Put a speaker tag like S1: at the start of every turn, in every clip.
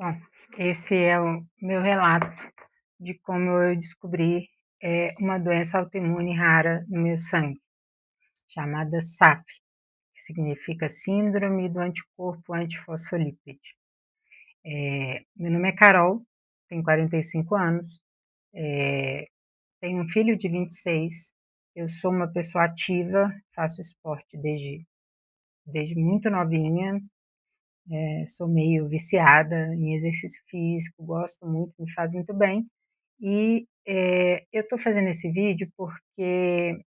S1: Bom, esse é o meu relato de como eu descobri uma doença autoimune rara no meu sangue, chamada SAF, que significa Síndrome do Anticorpo Antifosfolípide. Meu nome é Carol, tenho 45 anos, tenho um filho de 26, eu sou uma pessoa ativa, faço esporte desde muito novinha, sou meio viciada em exercício físico, gosto muito, me faz muito bem. E eu estou fazendo esse vídeo porque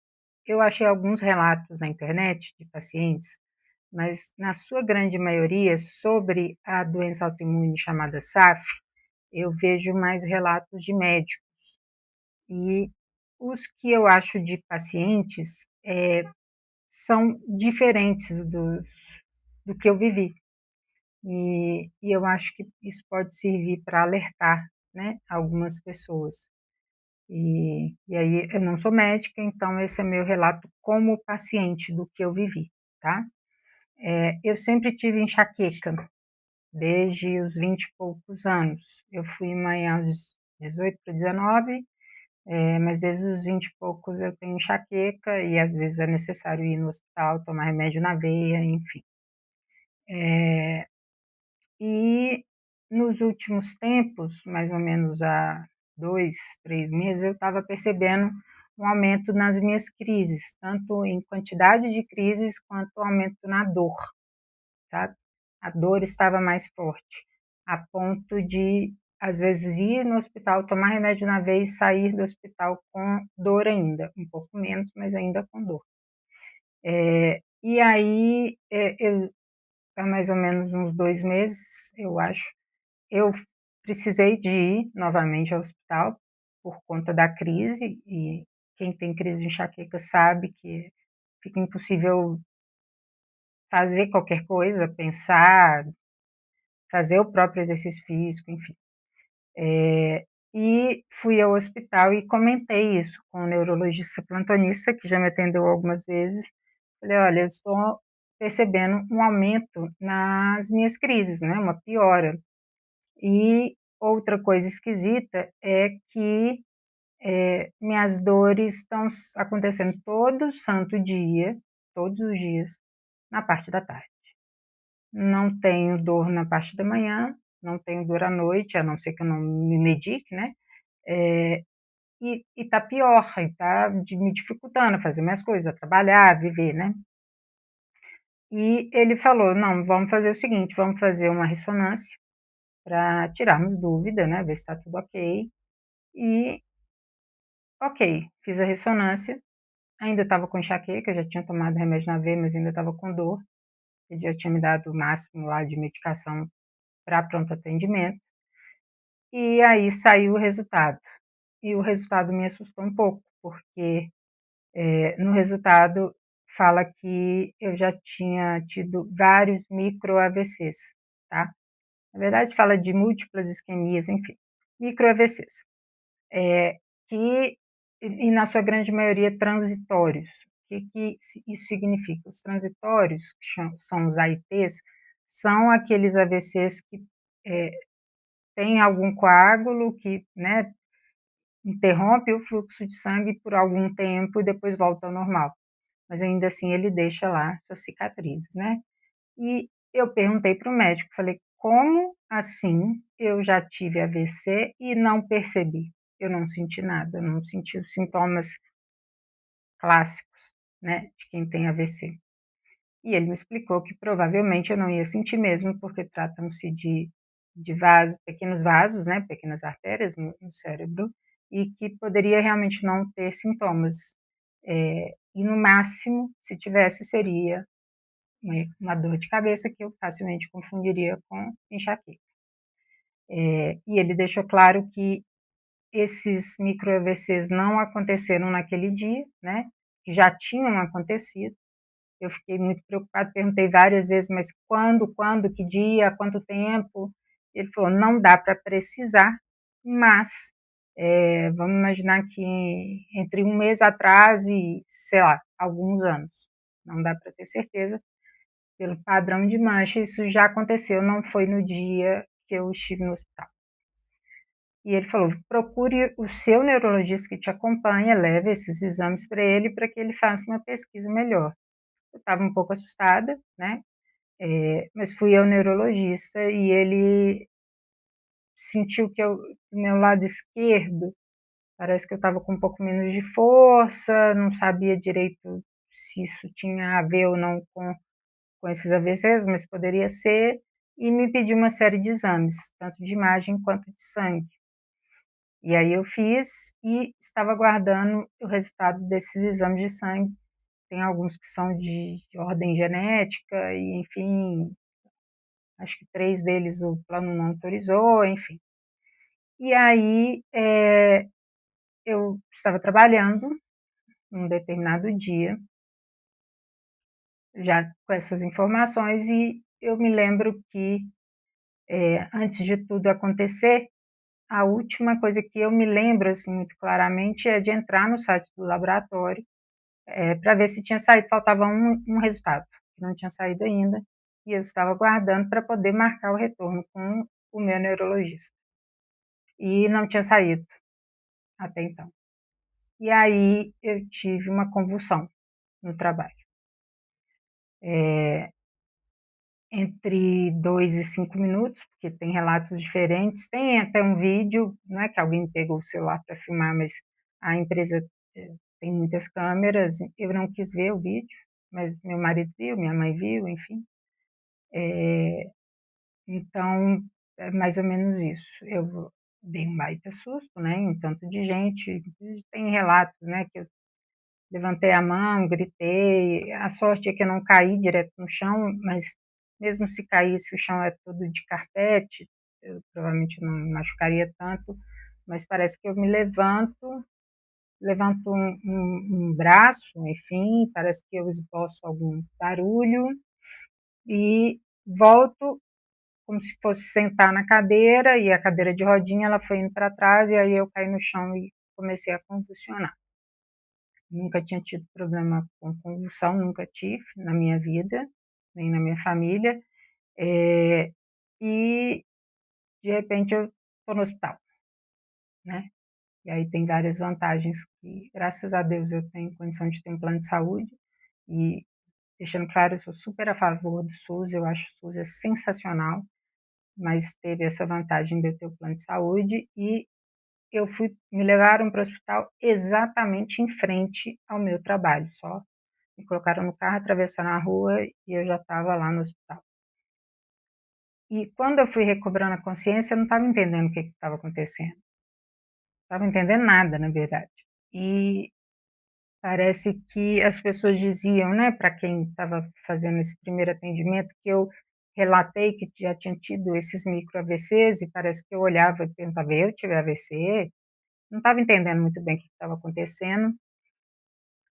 S1: eu achei alguns relatos na internet de pacientes, mas na sua grande maioria sobre a doença autoimune chamada SAF, eu vejo mais relatos de médicos. E os que eu acho de pacientes são diferentes do que eu vivi. E eu acho que isso pode servir para alertar, né, algumas pessoas. E aí eu não sou médica, então esse é meu relato como paciente do que eu vivi, tá? Eu sempre tive enxaqueca, desde os 20 e poucos anos. Eu fui mãe aos 18 para 19, mas desde os 20 e poucos eu tenho enxaqueca e às vezes é necessário ir no hospital, tomar remédio na veia, enfim. E nos últimos tempos, mais ou menos há 2, 3 meses, eu estava percebendo um aumento nas minhas crises, tanto em quantidade de crises quanto aumento na dor, sabe? A dor estava mais forte, a ponto de, às vezes, ir no hospital, tomar remédio na veia e sair do hospital com dor ainda, um pouco menos, mas ainda com dor. E aí, há mais ou menos uns 2 meses, eu acho, eu precisei de ir novamente ao hospital por conta da crise, e quem tem crise de enxaqueca sabe que fica impossível fazer qualquer coisa, pensar, fazer o próprio exercício físico, enfim. E fui ao hospital e comentei isso com o neurologista plantonista, que já me atendeu algumas vezes. Falei: olha, eu estou percebendo um aumento nas minhas crises, né, uma piora. E outra coisa esquisita é que minhas dores estão acontecendo todo santo dia, todos os dias, na parte da tarde. Não tenho dor na parte da manhã, não tenho dor à noite, a não ser que eu não me medique, né? E tá pior, e tá me dificultando a fazer minhas coisas, a trabalhar, a viver, né? E ele falou: não, vamos fazer o seguinte, vamos fazer uma ressonância para tirarmos dúvida, né? Ver se está tudo ok. E ok, fiz a ressonância, ainda estava com enxaqueca, já tinha tomado remédio na veia, mas ainda estava com dor. Ele já tinha me dado o máximo lá de medicação para pronto atendimento. E aí saiu o resultado. E o resultado me assustou um pouco, porque no resultado fala que eu já tinha tido vários micro AVCs, tá? Na verdade fala de múltiplas isquemias, enfim, micro AVCs. Que e na sua grande maioria transitórios. O que isso significa? Os transitórios, que são os AITs, são aqueles AVCs que têm algum coágulo que, né, interrompe o fluxo de sangue por algum tempo e depois volta ao normal. Mas ainda assim ele deixa lá suas cicatrizes, né? E eu perguntei para o médico, falei, como assim eu já tive AVC e não percebi? Eu não senti nada, eu não senti os sintomas clássicos, né, de quem tem AVC. E ele me explicou que provavelmente eu não ia sentir mesmo, porque tratam-se de vasos, pequenos vasos, né, pequenas artérias no cérebro, e que poderia realmente não ter sintomas. E no máximo, se tivesse, seria uma dor de cabeça que eu facilmente confundiria com enxaqueca. E ele deixou claro que esses micro-AVCs não aconteceram naquele dia, né, que já tinham acontecido. Eu fiquei muito preocupada, perguntei várias vezes, mas quando, que dia, quanto tempo? Ele falou, não dá para precisar, mas vamos imaginar que entre um mês atrás e, sei lá, alguns anos. Não dá para ter certeza, pelo padrão de mancha, isso já aconteceu, não foi no dia que eu estive no hospital. E ele falou: procure o seu neurologista que te acompanha, leve esses exames para ele, para que ele faça uma pesquisa melhor. Eu estava um pouco assustada, né? Mas fui ao neurologista e ele sentiu que o meu lado esquerdo, parece que eu estava com um pouco menos de força, não sabia direito se isso tinha a ver ou não com esses AVCs, mas poderia ser, e me pediu uma série de exames, tanto de imagem quanto de sangue. E aí eu fiz e estava aguardando o resultado desses exames de sangue. Tem alguns que são de ordem genética e, enfim, acho que 3 deles o plano não autorizou, enfim. E aí, eu estava trabalhando num determinado dia, já com essas informações, e eu me lembro que, antes de tudo acontecer, a última coisa que eu me lembro, assim, muito claramente, é de entrar no site do laboratório, para ver se tinha saído, faltava um resultado, que não tinha saído ainda, e eu estava aguardando para poder marcar o retorno com o meu neurologista. E não tinha saído até então. E aí eu tive uma convulsão no trabalho. Entre 2 e 5 minutos, porque tem relatos diferentes, tem até um vídeo, não é que alguém pegou o celular para filmar, mas a empresa tem muitas câmeras, eu não quis ver o vídeo, mas meu marido viu, minha mãe viu, enfim. Então, é mais ou menos isso. Eu dei um baita susto, né, em tanto de gente, tem relatos, né, que eu levantei a mão, gritei, a sorte é que eu não caí direto no chão, mas mesmo se caísse, o chão é todo de carpete, eu provavelmente não me machucaria tanto, mas parece que eu me levanto um braço, enfim, parece que eu esboço algum barulho e volto como se fosse sentar na cadeira, e a cadeira de rodinha ela foi indo para trás, e aí eu caí no chão e comecei a convulsionar. Nunca tinha tido problema com convulsão, nunca tive na minha vida, nem na minha família, e de repente eu estou no hospital, né? E aí tem várias vantagens que, graças a Deus, eu tenho condição de ter um plano de saúde, e deixando claro, eu sou super a favor do SUS, eu acho o SUS é sensacional, mas teve essa vantagem de eu ter o plano de saúde, e me levaram para o hospital exatamente em frente ao meu trabalho, só me colocaram no carro, atravessaram a rua e eu já estava lá no hospital. E quando eu fui recobrando a consciência, eu não estava entendendo o que estava acontecendo. Não estava entendendo nada, na verdade. E parece que as pessoas diziam, né, para quem estava fazendo esse primeiro atendimento, que eu relatei que já tinha tido esses micro AVCs, e parece que eu olhava e perguntava: eu tive AVC? Não estava entendendo muito bem o que estava acontecendo.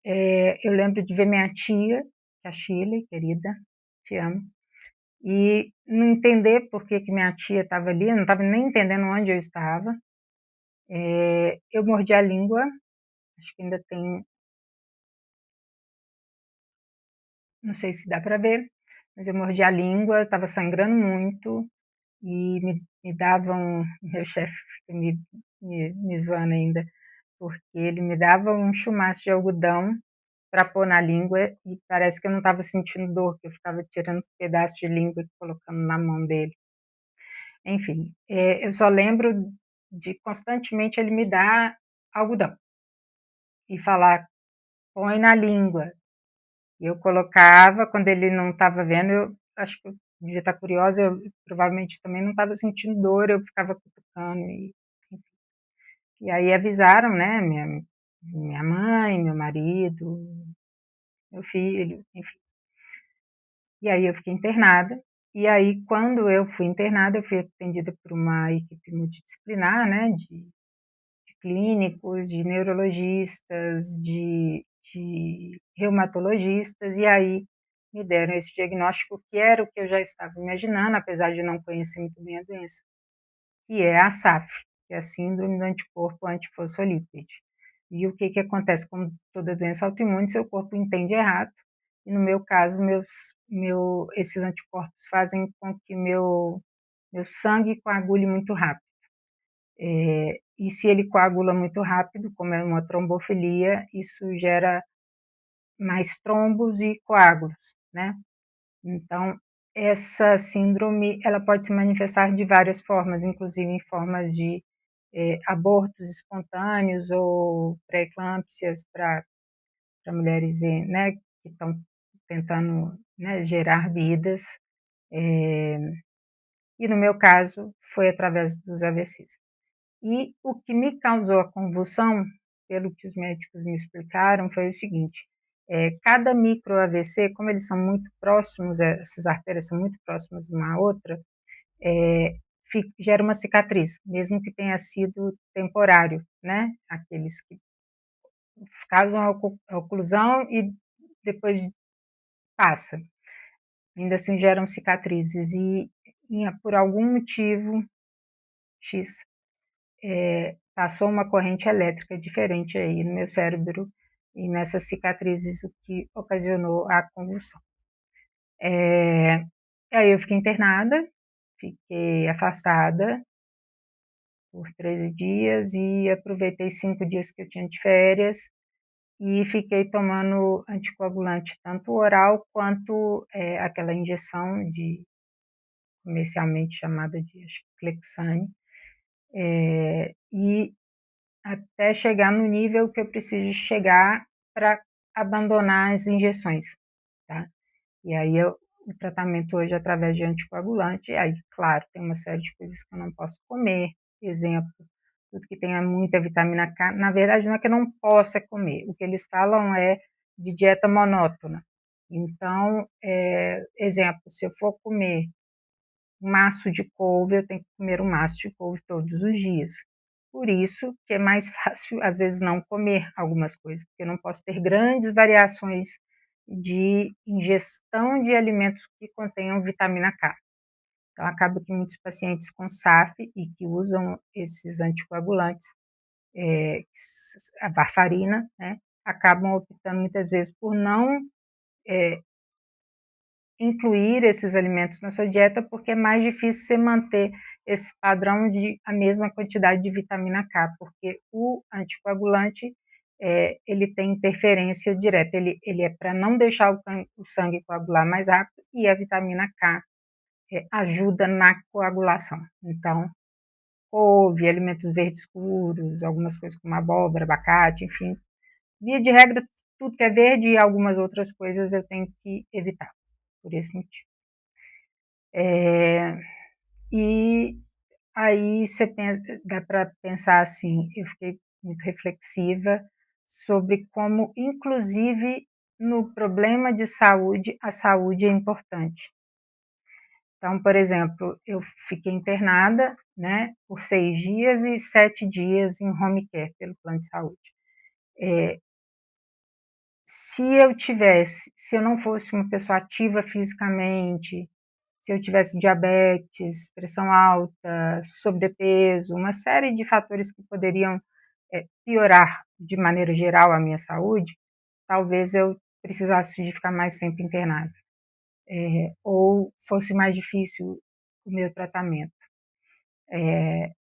S1: Eu lembro de ver minha tia, a Shirley, querida, te amo, e não entender por que minha tia estava ali, eu não estava nem entendendo onde eu estava. Eu mordi a língua, acho que ainda tem, não sei se dá para ver, mas eu mordi a língua, estava sangrando muito, e me davam, meu chefe fica me zoando ainda, porque ele me dava um chumaço de algodão para pôr na língua, e parece que eu não estava sentindo dor, que eu ficava tirando pedaço de língua e colocando na mão dele. Enfim, eu só lembro de constantemente ele me dar algodão e falar: põe na língua. E eu colocava, quando ele não estava vendo, eu acho que eu devia estar curiosa, eu provavelmente também não estava sentindo dor, eu ficava cutucando. E aí avisaram, né, minha mãe, meu marido, meu filho, enfim. E aí eu fiquei internada. E aí, quando eu fui internada, eu fui atendida por uma equipe multidisciplinar, né, de clínicos, de neurologistas, de reumatologistas, e aí me deram esse diagnóstico, que era o que eu já estava imaginando, apesar de não conhecer muito bem a doença, que é a SAF, que é a síndrome do anticorpo antifosfolípide. E o que acontece? Como toda doença autoimune, seu corpo entende errado, e no meu caso, esses anticorpos fazem com que meu meu sangue coagule muito rápido. E se ele coagula muito rápido, como é uma trombofilia, isso gera mais trombos e coágulos, né? Então, essa síndrome, ela pode se manifestar de várias formas, inclusive em formas de abortos espontâneos ou pré-eclâmpsias para mulheres, né, que estão tentando, né, gerar vidas. E no meu caso, foi através dos AVCs. E o que me causou a convulsão, pelo que os médicos me explicaram, foi o seguinte: cada micro AVC, como eles são muito próximos, essas artérias são muito próximas uma à outra, gera uma cicatriz, mesmo que tenha sido temporário, né? Aqueles que causam a oclusão e depois passa. Ainda assim geram cicatrizes e por algum motivo X, passou uma corrente elétrica diferente aí no meu cérebro e nessas cicatrizes, o que ocasionou a convulsão. Aí eu fiquei internada, fiquei afastada por 13 dias e aproveitei 5 dias que eu tinha de férias e fiquei tomando anticoagulante, tanto oral quanto aquela injeção de comercialmente chamada de Clexane, e até chegar no nível que eu preciso chegar para abandonar as injeções, tá? E aí o tratamento hoje é através de anticoagulante, aí, claro, tem uma série de coisas que eu não posso comer, exemplo, tudo que tenha muita vitamina K, na verdade não é que eu não possa comer, o que eles falam é de dieta monótona. Então, exemplo, se eu for comer um maço de couve, eu tenho que comer um maço de couve todos os dias. Por isso que é mais fácil, às vezes, não comer algumas coisas, porque eu não posso ter grandes variações de ingestão de alimentos que contenham vitamina K. Então, acaba que muitos pacientes com SAF e que usam esses anticoagulantes, a varfarina, né, acabam optando muitas vezes por não incluir esses alimentos na sua dieta, porque é mais difícil você manter esse padrão de a mesma quantidade de vitamina K, porque o anticoagulante ele tem interferência direta, ele é para não deixar o sangue coagular mais rápido e a vitamina K ajuda na coagulação. Então, couve, alimentos verdes escuros, algumas coisas como abóbora, abacate, enfim, via de regra, tudo que é verde e algumas outras coisas eu tenho que evitar, por esse motivo. E aí dá para pensar assim, eu fiquei muito reflexiva sobre como, inclusive, no problema de saúde, a saúde é importante. Então, por exemplo, eu fiquei internada, né, por 6 dias e 7 dias em home care pelo plano de saúde. Se eu não fosse uma pessoa ativa fisicamente, se eu tivesse diabetes, pressão alta, sobrepeso, uma série de fatores que poderiam piorar de maneira geral a minha saúde, talvez eu precisasse de ficar mais tempo internada, ou fosse mais difícil o meu tratamento.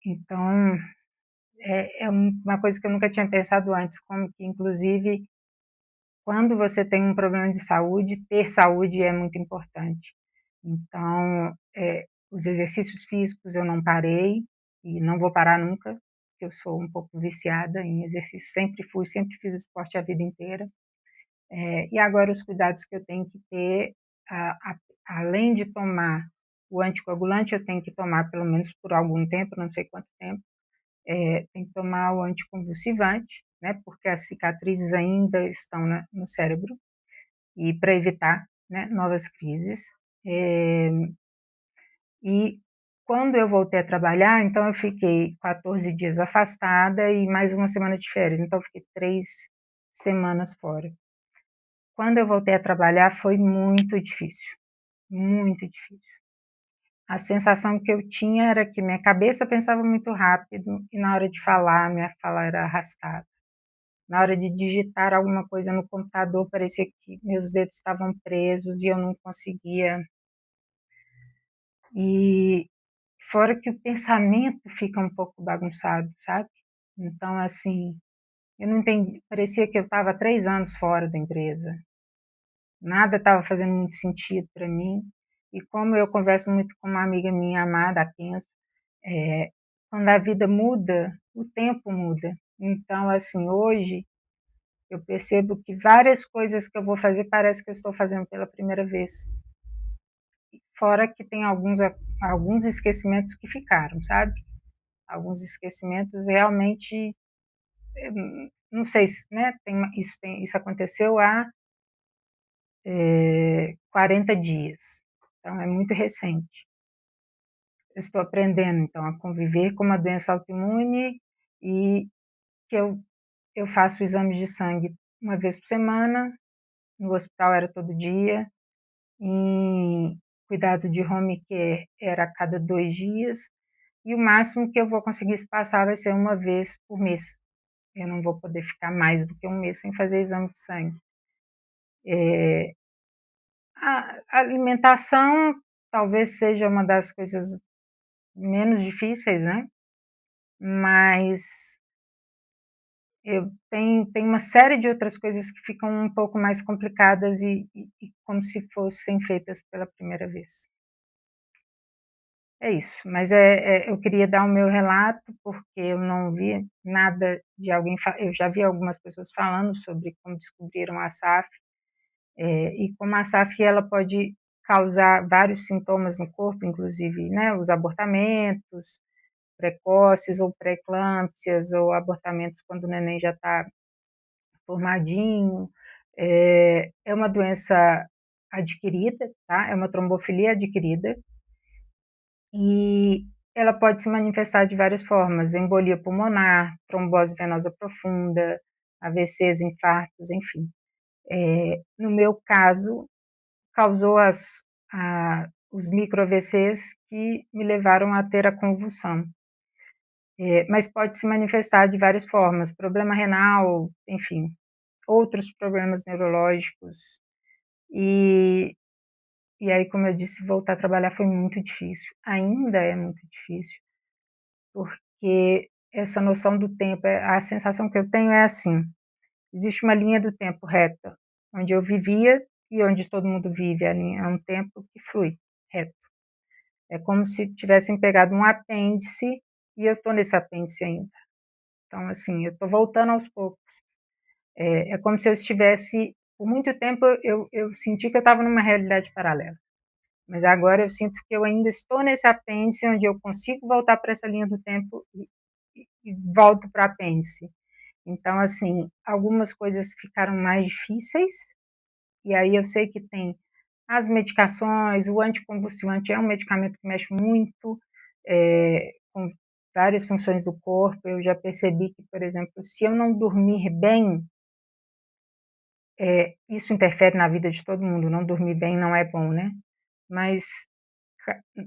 S1: Então, é uma coisa que eu nunca tinha pensado antes, como que, inclusive, quando você tem um problema de saúde, ter saúde é muito importante. Então, os exercícios físicos eu não parei e não vou parar nunca, porque eu sou um pouco viciada em exercício, sempre fiz esporte a vida inteira. E agora os cuidados que eu tenho que ter, além de tomar o anticoagulante, eu tenho que tomar pelo menos por algum tempo, não sei quanto tempo, tem que tomar o anticonvulsivante, né, porque as cicatrizes ainda estão no cérebro, e para evitar, né, novas crises. E quando eu voltei a trabalhar, então eu fiquei 14 dias afastada e mais uma semana de férias, então eu fiquei 3 semanas fora. Quando eu voltei a trabalhar foi muito difícil, muito difícil. A sensação que eu tinha era que minha cabeça pensava muito rápido e na hora de falar, minha fala era arrastada. Na hora de digitar alguma coisa no computador, parecia que meus dedos estavam presos e eu não conseguia. E Fora que o pensamento fica um pouco bagunçado, sabe? Então, assim, eu não entendi, parecia que eu estava 3 anos fora da empresa. Nada estava fazendo muito sentido para mim. E como eu converso muito com uma amiga minha amada, a Kenzo, quando a vida muda, o tempo muda. Então, assim, hoje eu percebo que várias coisas que eu vou fazer parece que eu estou fazendo pela primeira vez. Fora que tem alguns esquecimentos que ficaram, sabe? Alguns esquecimentos realmente, não sei se, né, isso aconteceu há 40 dias, então é muito recente. Eu estou aprendendo, então, a conviver com uma doença autoimune e que eu faço exames de sangue uma vez por semana, no hospital era todo dia, em cuidado de home care era a cada 2 dias, e o máximo que eu vou conseguir espaçar vai ser uma vez por mês. Eu não vou poder ficar mais do que um mês sem fazer exame de sangue. A alimentação talvez seja uma das coisas menos difíceis, né? Mas tem uma série de outras coisas que ficam um pouco mais complicadas e como se fossem feitas pela primeira vez. É isso, mas eu queria dar o meu relato, porque eu não vi nada de alguém, eu já vi algumas pessoas falando sobre como descobriram a SAF, e como a SAF ela pode causar vários sintomas no corpo, inclusive, né, os abortamentos precoces ou pré-eclâmpsias ou abortamentos quando o neném já está formadinho. É uma doença adquirida, tá? É uma trombofilia adquirida e ela pode se manifestar de várias formas: embolia pulmonar, trombose venosa profunda, AVCs, infartos, enfim. No meu caso, causou os micro-AVCs que me levaram a ter a convulsão. Mas pode se manifestar de várias formas: problema renal, enfim, outros problemas neurológicos. E, e aí, como eu disse, voltar a trabalhar foi muito difícil. Ainda é muito difícil, porque essa noção do tempo, a sensação que eu tenho é assim: existe uma linha do tempo reta, onde eu vivia e onde todo mundo vive. É um tempo que flui reto. É como se tivessem pegado um apêndice e eu estou nesse apêndice ainda. Então, assim, eu estou voltando aos poucos. É como se eu estivesse, por muito tempo eu senti que eu estava numa realidade paralela, mas agora eu sinto que eu ainda estou nesse apêndice onde eu consigo voltar para essa linha do tempo e volto para o apêndice. Então, assim, algumas coisas ficaram mais difíceis, e aí eu sei que tem as medicações, o anticonvulsivante é um medicamento que mexe muito com várias funções do corpo. Eu já percebi que, por exemplo, se eu não dormir bem, isso interfere na vida de todo mundo. Não dormir bem não é bom, né? Mas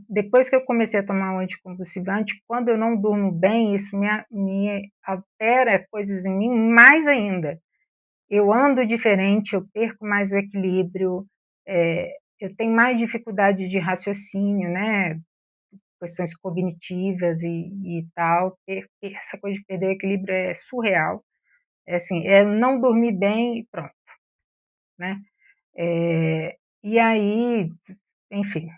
S1: depois que eu comecei a tomar o anticonvulsivante, quando eu não durmo bem, isso me altera coisas em mim mais ainda. Eu ando diferente, eu perco mais o equilíbrio, eu tenho mais dificuldade de raciocínio, né? Questões cognitivas e tal. Essa coisa de perder o equilíbrio é surreal. É assim, é não dormir bem e pronto, né? E aí, enfim,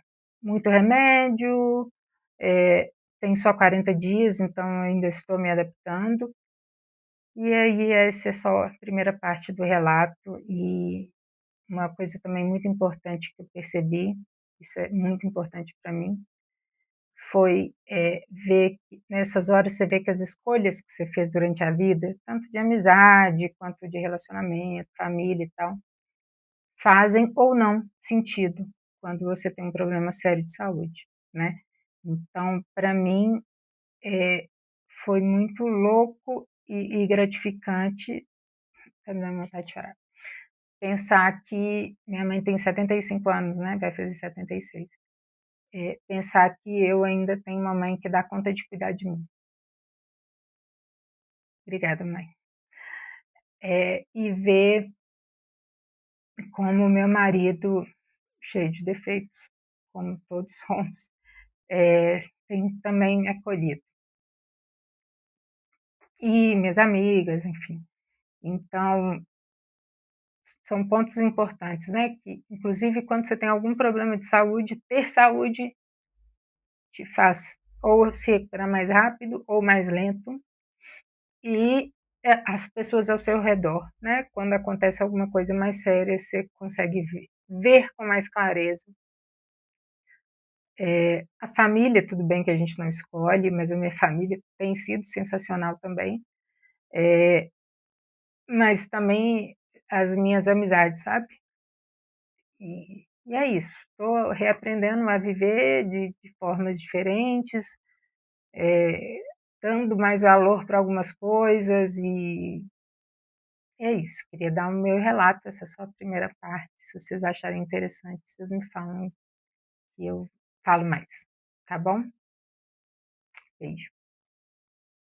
S1: muito remédio, tem só 40 dias, então eu ainda estou me adaptando. E aí, essa é só a primeira parte do relato. E uma coisa também muito importante que eu percebi, isso é muito importante para mim, foi ver que nessas horas você vê que as escolhas que você fez durante a vida, tanto de amizade quanto de relacionamento, família e tal, fazem ou não sentido quando você tem um problema sério de saúde, né. Então, para mim, foi muito louco e gratificante, tá me dando vontade de chorar, pensar que minha mãe tem 75 anos, né, vai fazer 76. Pensar que eu ainda tenho uma mãe que dá conta de cuidar de mim. Obrigada, mãe. E ver como meu marido, cheio de defeitos, como todos somos, tem também me acolhido. E minhas amigas, enfim. Então, são pontos importantes, né, que inclusive quando você tem algum problema de saúde, ter saúde te faz ou se recuperar mais rápido ou mais lento, e as pessoas ao seu redor, né, quando acontece alguma coisa mais séria, você consegue ver com mais clareza. A família, tudo bem que a gente não escolhe, mas a minha família tem sido sensacional também, mas também as minhas amizades, sabe. E é isso, estou reaprendendo a viver de formas diferentes, dando mais valor para algumas coisas e é isso. Queria dar o meu relato, essa é só a primeira parte. Se vocês acharem interessante, vocês me falam que eu falo mais, tá bom? Beijo.